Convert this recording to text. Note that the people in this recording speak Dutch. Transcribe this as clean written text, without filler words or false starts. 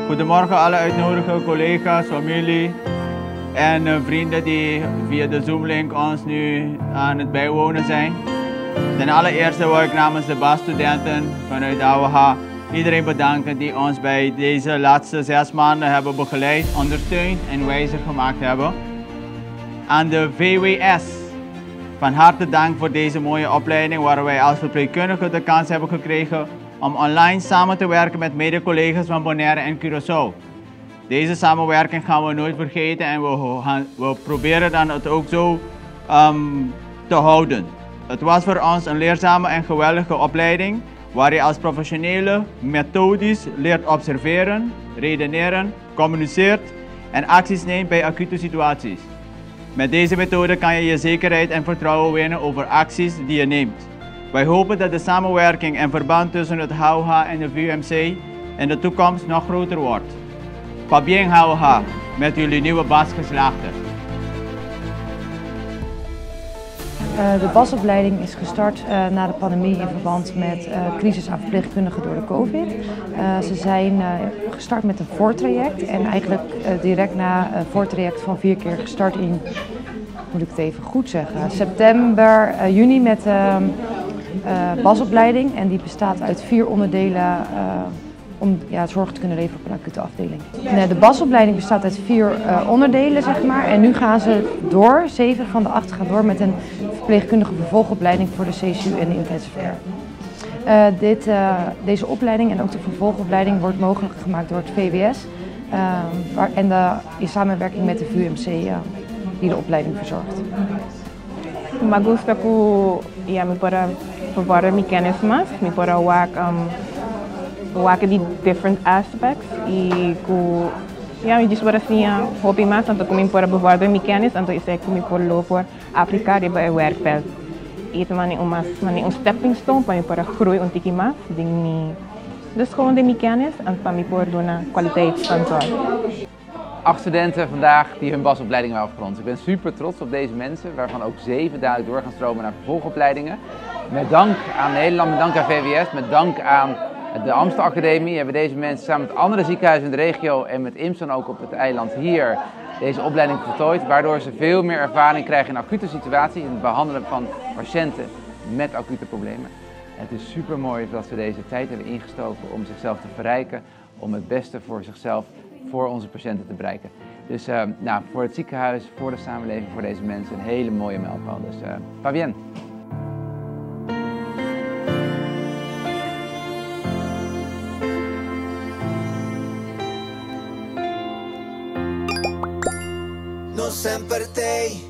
Goedemorgen alle uitnodigende collega's, familie en vrienden die via de Zoom-link ons nu aan het bijwonen zijn. Ten allereerste wil ik namens de BAS-studenten vanuit de AWH iedereen bedanken die ons bij deze laatste 6 maanden hebben begeleid, ondersteund en wijzer gemaakt hebben. Aan de VWS, van harte dank voor deze mooie opleiding waar wij als verpleegkundigen de kans hebben gekregen om online samen te werken met mede-collega's van Bonaire en Curaçao. Deze samenwerking gaan we nooit vergeten en we proberen dan het ook zo te houden. Het was voor ons een leerzame en geweldige opleiding waar je als professionele methodisch leert observeren, redeneren, communiceert en acties neemt bij acute situaties. Met deze methode kan je je zekerheid en vertrouwen winnen over acties die je neemt. Wij hopen dat de samenwerking en verband tussen het HWH en de VUMC in de toekomst nog groter wordt. Pas bien HWH, met jullie nieuwe BAS-geslaagden. De BAS-opleiding is gestart na de pandemie in verband met crisis aan verpleegkundigen door de COVID. Ze zijn gestart met een voortraject en eigenlijk direct na een voortraject van 4 keer gestart in, moet ik het even goed zeggen, juni met de BAS-opleiding. En die bestaat uit 4 onderdelen om zorg te kunnen leveren op een acute afdeling. De BAS-opleiding bestaat uit 4 onderdelen, zeg maar. En nu gaan ze door, 7 van de 8 gaan door met een verpleegkundige vervolgopleiding voor de CSU en de intensive care. Deze opleiding en ook de vervolgopleiding wordt mogelijk gemaakt door het VWS en in samenwerking met de VUMC die de opleiding verzorgt. Me gusta que me para bewaar mijn kennis más, me para die different aspects y me just para assim hobby más, tanto como para bewaar mijn kennis, tanto is ik me por aplicar bij het werkveld. Itu een stepping stone para groei un tiki más, dus gewoon de mijn kennis en para me por doen kwaliteitscontrole. 8 studenten vandaag die hun BAS-opleiding hebben afgerond. Ik ben super trots op deze mensen, waarvan ook 7 dadelijk door gaan stromen naar vervolgopleidingen. Met dank aan Nederland, met dank aan VWS, met dank aan de Amstel Academie hebben deze mensen samen met andere ziekenhuizen in de regio en met IMSON ook op het eiland hier deze opleiding voltooid, waardoor ze veel meer ervaring krijgen in acute situaties, in het behandelen van patiënten met acute problemen. En het is super mooi dat ze deze tijd hebben ingestoken om zichzelf te verrijken, om het beste voor zichzelf, voor onze patiënten te bereiken. Dus voor het ziekenhuis, voor de samenleving, voor deze mensen een hele mooie mijlpaal. Dus pas bien! No sempre tem